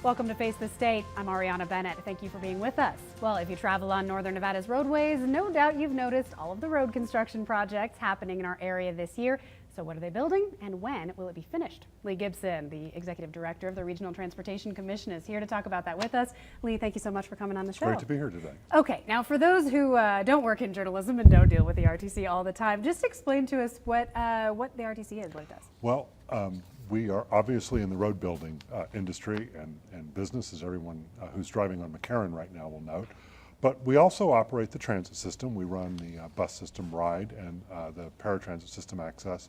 Welcome to Face the State. I'm Ariana Bennett. Thank you for being with us. Well, if you travel on Northern Nevada's roadways, no doubt you've noticed all of the road construction projects happening in our area this year. So what are they building and when will it be finished? Lee Gibson, the Executive Director of the Regional Transportation Commission, is here to talk about that with us. Lee, thank you so much for coming on the show. Great to be here today. Okay, now for those who don't work in journalism and don't deal with the RTC all the time, just explain to us what the RTC is, what it does. Well, we are obviously in the road building industry and business, as everyone who's driving on McCarran right now will note. But we also operate the transit system. We run the bus system RIDE and the paratransit system Access.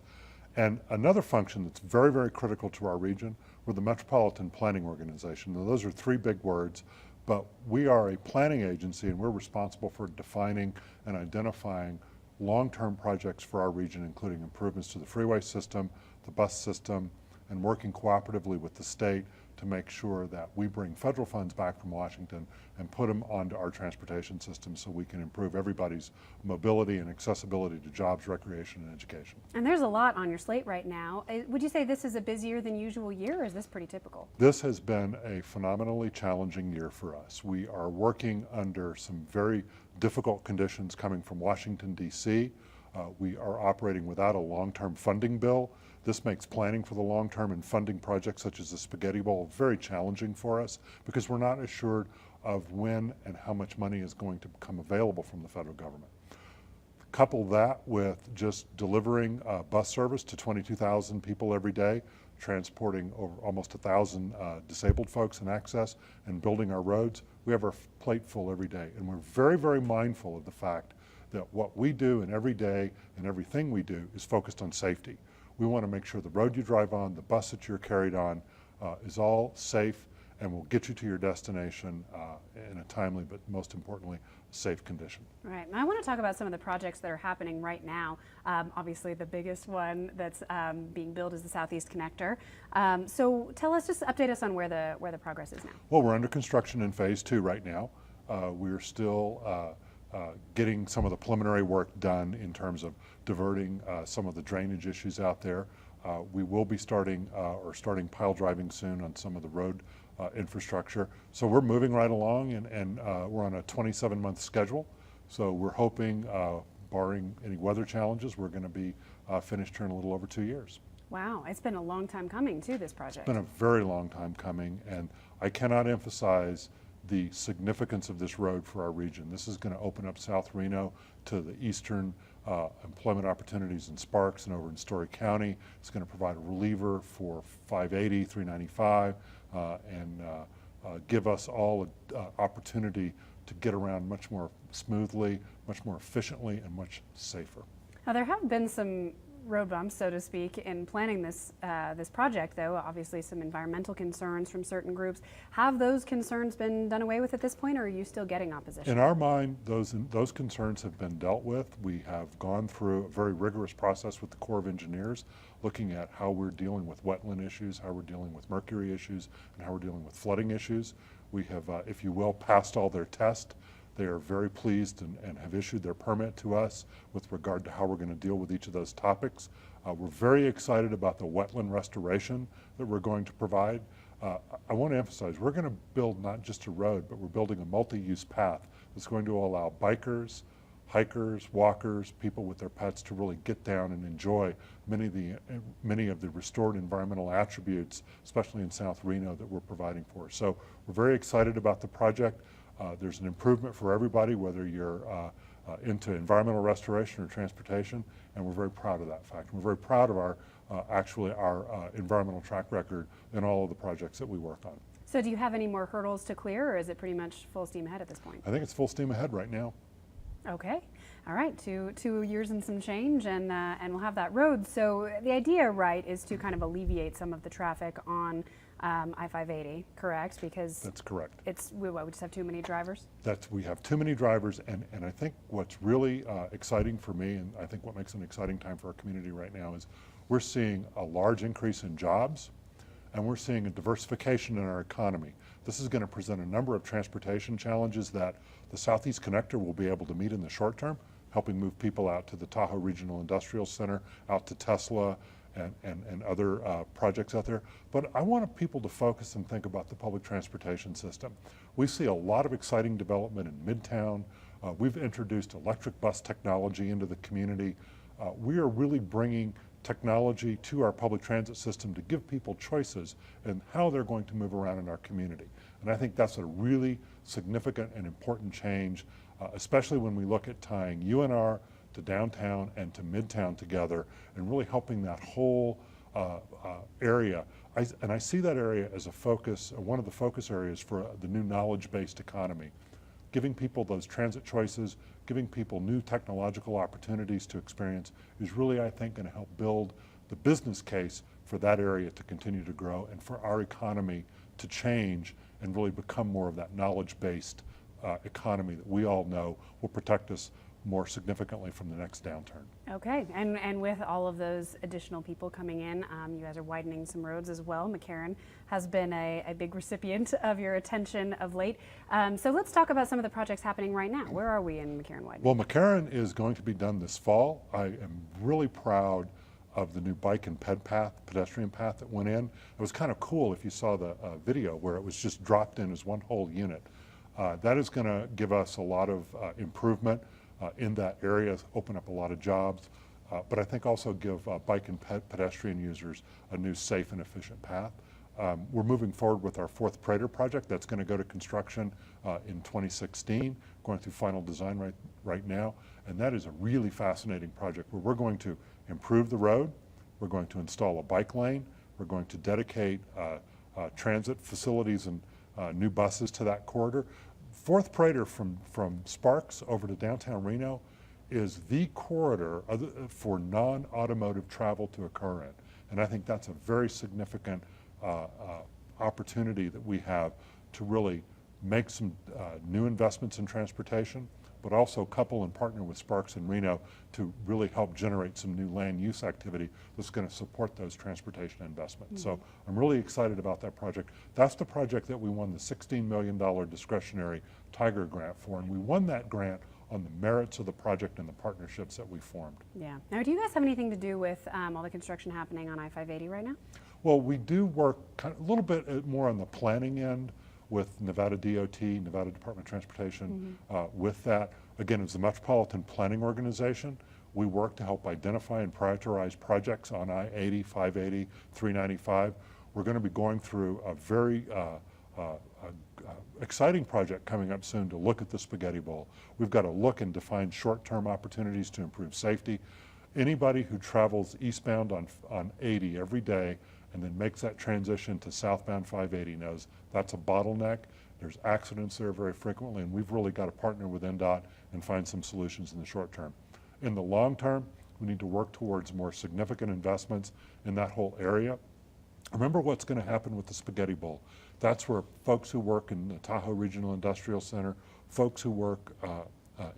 And another function that's very, very critical to our region, we're the Metropolitan Planning Organization. Now, those are three big words, but we are a planning agency and we're responsible for defining and identifying long-term projects for our region, including improvements to the freeway system, the bus system, and working cooperatively with the state to make sure that we bring federal funds back from Washington and put them onto our transportation system so we can improve everybody's mobility and accessibility to jobs, recreation, and education. And there's a lot on your slate right now. Would you say this is a busier than usual year, or is this pretty typical? This has been a phenomenally challenging year for us. We are working under some very difficult conditions coming from Washington, D.C. We are operating without a long-term funding bill. This makes planning for the long term and funding projects such as the Spaghetti Bowl very challenging for us because we're not assured of when and how much money is going to become available from the federal government. Couple that with just delivering bus service to 22,000 people every day, transporting over almost 1,000 disabled folks in Access, and building our roads. We have our plate full every day, and we're very, very mindful of the fact that what we do in every day and everything we do is focused on safety. We want to make sure the road you drive on, the bus that you're carried on, is all safe and will get you to your destination in a timely, but most importantly, safe condition. Right. And I want to talk about some of the projects that are happening right now. Obviously, the biggest one that's being built is the Southeast Connector. So tell us, just update us on where the progress is now. Well, we're under construction in phase 2 right now. We're still getting some of the preliminary work done in terms of diverting some of the drainage issues out there. We will be starting pile driving soon on some of the road infrastructure. So we're moving right along and we're on a 27-month schedule. So we're hoping, barring any weather challenges, we're going to be finished here in a little over 2 years. Wow, it's been a long time coming too, this project. It's been a very long time coming, and I cannot emphasize the significance of this road for our region. This is going to open up South Reno to the eastern employment opportunities in Sparks and over in Story County. It's going to provide a reliever for 580, 395, and give us all an opportunity to get around much more smoothly, much more efficiently, and much safer. Now, there have been some road bumps, so to speak, in planning this project, though. Obviously, some environmental concerns from certain groups. Have those concerns been done away with at this point, or are you still getting opposition? In our mind, those concerns have been dealt with. We have gone through a very rigorous process with the Corps of Engineers, looking at how we're dealing with wetland issues, how we're dealing with mercury issues, and how we're dealing with flooding issues. We have, if you will, passed all their tests. They are very pleased and have issued their permit to us with regard to how we're going to deal with each of those topics. We're very excited about the wetland restoration that we're going to provide. I want to emphasize, we're going to build not just a road, but we're building a multi-use path that's going to allow bikers, hikers, walkers, people with their pets to really get down and enjoy many of the restored environmental attributes, especially in South Reno, that we're providing for. So we're very excited about the project. There's an improvement for everybody, whether you're into environmental restoration or transportation, and we're very proud of that fact. We're very proud of our environmental track record in all of the projects that we work on. So do you have any more hurdles to clear, or is it pretty much full steam ahead at this point? I think it's full steam ahead right now. Okay. All right, two years and some change, and we'll have that road. So the idea, right, is to kind of alleviate some of the traffic on I-580, correct? Because that's correct. We just have too many drivers? We have too many drivers, and I think what's really exciting for me, and I think what makes an exciting time for our community right now, is we're seeing a large increase in jobs, and we're seeing a diversification in our economy. This is going to present a number of transportation challenges that the Southeast Connector will be able to meet in the short term, helping move people out to the Tahoe Regional Industrial Center, out to Tesla, and other projects out there. But I want people to focus and think about the public transportation system. We see a lot of exciting development in Midtown. We've introduced electric bus technology into the community. We are really bringing technology to our public transit system to give people choices in how they're going to move around in our community. And I think that's a really significant and important change, especially when we look at tying UNR to downtown and to Midtown together and really helping that whole area. And I see that area as a focus, one of the focus areas for the new knowledge-based economy. Giving people those transit choices, giving people new technological opportunities to experience is really, I think, going to help build the business case for that area to continue to grow and for our economy to change and really become more of that knowledge-based economy that we all know will protect us more significantly from the next downturn. Okay, and with all of those additional people coming in, you guys are widening some roads as well. McCarran has been a big recipient of your attention of late. So let's talk about some of the projects happening right now. Where are we in McCarran widening? Well, McCarran is going to be done this fall. I am really proud of the new bike and pedestrian path that went in. It was kind of cool if you saw the video where it was just dropped in as one whole unit. That is going to give us a lot of improvement in that area, open up a lot of jobs, but I think also give bike and pedestrian users a new safe and efficient path. We're moving forward with our fourth Prater project that's going to go to construction in 2016, going through final design right now, and that is a really fascinating project where we're going to improve the road, we're going to install a bike lane, we're going to dedicate transit facilities and new buses to that corridor. Fourth Prater from Sparks over to downtown Reno is the corridor for non-automotive travel to occur in. And I think that's a very significant opportunity that we have to really make some new investments in transportation, but also couple and partner with Sparks in Reno to really help generate some new land use activity that's going to support those transportation investments. So I'm really excited about that project. That's the project that we won the $16 million discretionary Tiger grant for, and we won that grant on the merits of the project and the partnerships that we formed. Yeah. Now, do you guys have anything to do with all the construction happening on I-580 right now? Well, we do work kind of a little bit more on the planning end with Nevada DOT, Nevada Department of Transportation, with that. Again, as a metropolitan planning organization, we work to help identify and prioritize projects on I-80, 580, 395. We're going to be going through a very exciting project coming up soon to look at the Spaghetti Bowl. We've got to look and define short-term opportunities to improve safety. Anybody who travels eastbound on 80 every day and then makes that transition to southbound 580 knows that's a bottleneck. There's accidents there very frequently, and we've really got to partner with NDOT and find some solutions in the short term. In the long term, we need to work towards more significant investments in that whole area. Remember what's going to happen with the Spaghetti Bowl. That's where folks who work in the Tahoe Regional Industrial Center, folks who work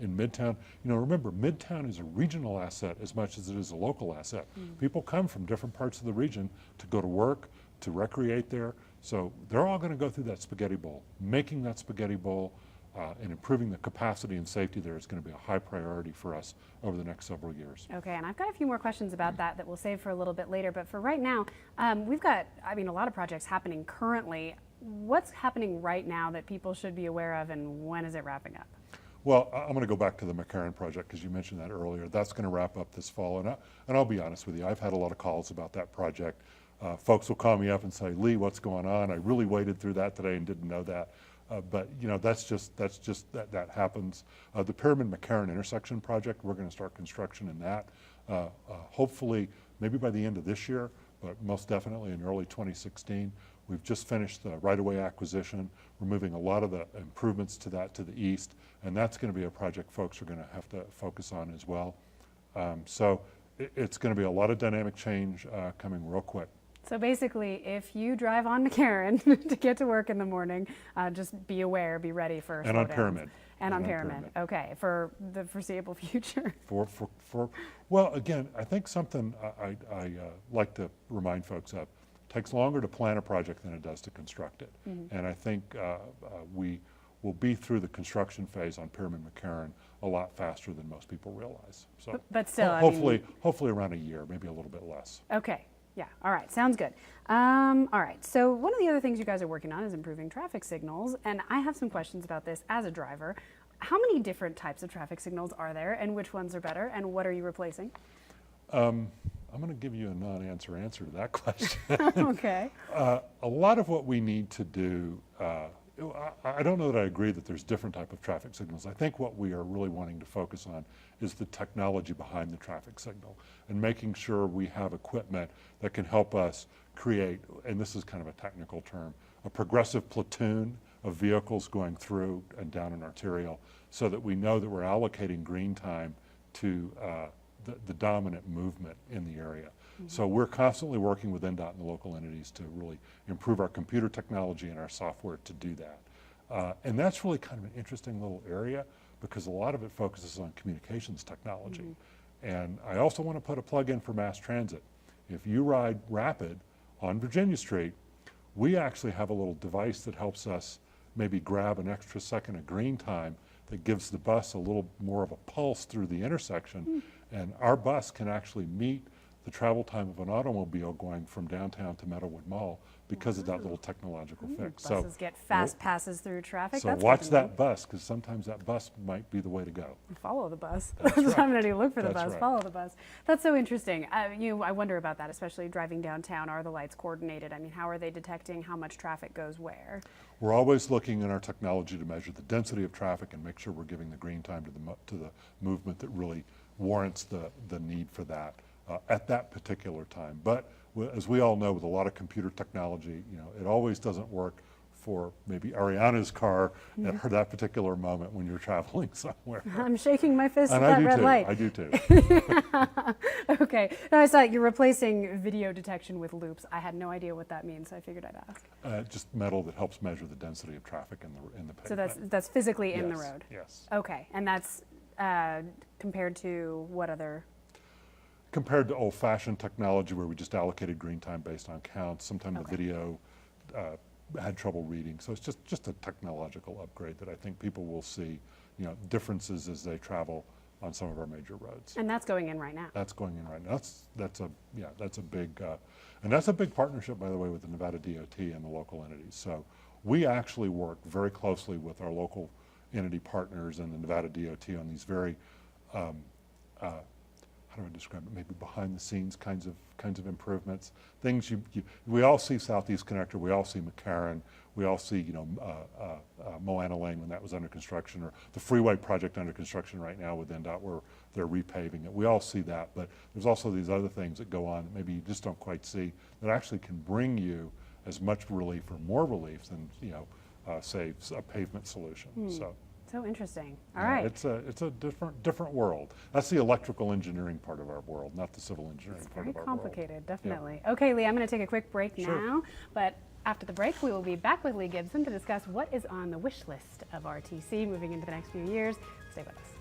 in Midtown. You know, remember, Midtown is a regional asset as much as it is a local asset. People come from different parts of the region to go to work, to recreate there. So they're all going to go through that Spaghetti Bowl. Making that Spaghetti Bowl and improving the capacity and safety there is going to be a high priority for us over the next several years. Okay, and I've got a few more questions about that we'll save for a little bit later. But for right now, we've got, a lot of projects happening currently. What's happening right now that people should be aware of, and when is it wrapping up? Well, I'm going to go back to the McCarran project because you mentioned that earlier. That's going to wrap up this fall, and I'll be honest with you, I've had a lot of calls about that project. Folks will call me up and say, Lee, what's going on? I really waded through that today and didn't know that. But that happens. The Pyramid-McCarran intersection project, we're going to start construction in that. Hopefully, maybe by the end of this year, but most definitely in early 2016. We've just finished the right-of-way acquisition. We're moving a lot of the improvements to that to the east, and that's going to be a project folks are going to have to focus on as well. So it's going to be a lot of dynamic change coming real quick. So basically, if you drive on McCarran to get to work in the morning, just be aware, be ready for and on Pyramid. And on Pyramid. Okay, for the foreseeable future. Well, again, I think something I like to remind folks of. Takes longer to plan a project than it does to construct it. And I think we will be through the construction phase on Pyramid-McCarran a lot faster than most people realize. So but still, hopefully around a year, maybe a little bit less. Okay, Yeah, all right, sounds good. All right, so one of the other things you guys are working on is improving traffic signals, and I have some questions about this as a driver. How many different types of traffic signals are there, and which ones are better, and what are you replacing? I'm going to give you a non-answer answer to that question. Okay. A lot of what we need to do, I don't know that I agree that there's different type of traffic signals. I think what we are really wanting to focus on is the technology behind the traffic signal and making sure we have equipment that can help us create, and this is kind of a technical term, a progressive platoon of vehicles going through and down an arterial so that we know that we're allocating green time to the dominant movement in the area. Mm-hmm. So we're constantly working with NDOT and the local entities to really improve our computer technology and our software to do that. And that's really kind of an interesting little area because a lot of it focuses on communications technology. Mm-hmm. And I also want to put a plug in for mass transit. If you ride Rapid on Virginia Street, we actually have a little device that helps us maybe grab an extra second of green time that gives the bus a little more of a pulse through the intersection. And our bus can actually meet the travel time of an automobile going from downtown to Meadowwood Mall because of that little technological fix. Buses get fast passes through traffic. So That's watch that bus, because sometimes that bus might be the way to go. Follow the bus. That's right. I'm going to look for the That's bus. right. Follow the bus. That's so interesting. I wonder about that, especially driving downtown. Are the lights coordinated? I mean, how are they detecting how much traffic goes where? We're always looking in our technology to measure the density of traffic and make sure we're giving the green time to the movement that really warrants the need for that at that particular time. But as we all know, with a lot of computer technology, it always doesn't work for maybe Ariana's car at that particular moment when you're traveling somewhere. I'm shaking my fist And at that red light. I do too. Okay. No, I saw you're replacing video detection with loops. I had no idea what that means, so I figured I'd ask. Just metal that helps measure the density of traffic in the pavement. So that's physically in the Yes, road? Yes. Okay. And that's compared to what other? Compared to old-fashioned technology where we just allocated green time based on counts, sometimes the video had trouble reading. So it's just a technological upgrade that I think people will see, differences as they travel on some of our major roads. And that's going in right now. That's going in right now. That's a big, and that's a big partnership, by the way, with the Nevada DOT and the local entities. So we actually work very closely with our local entity partners and the Nevada DOT on these very, how do I describe it? Maybe behind the scenes kinds of improvements. Things we all see Southeast Connector, we all see McCarran, we all see Moana Lane when that was under construction, or the freeway project under construction right now with NDOT where they're repaving it. We all see that, but there's also these other things that go on that maybe you just don't quite see that actually can bring you as much relief or more relief than say a pavement solution. So interesting. All right. It's a different world. That's the electrical engineering part of our world, not the civil engineering part of our world. Very complicated, definitely. Yeah. Okay, Lee, I'm going to take a quick break now, but after the break, we will be back with Lee Gibson to discuss what is on the wish list of RTC moving into the next few years. Stay with us.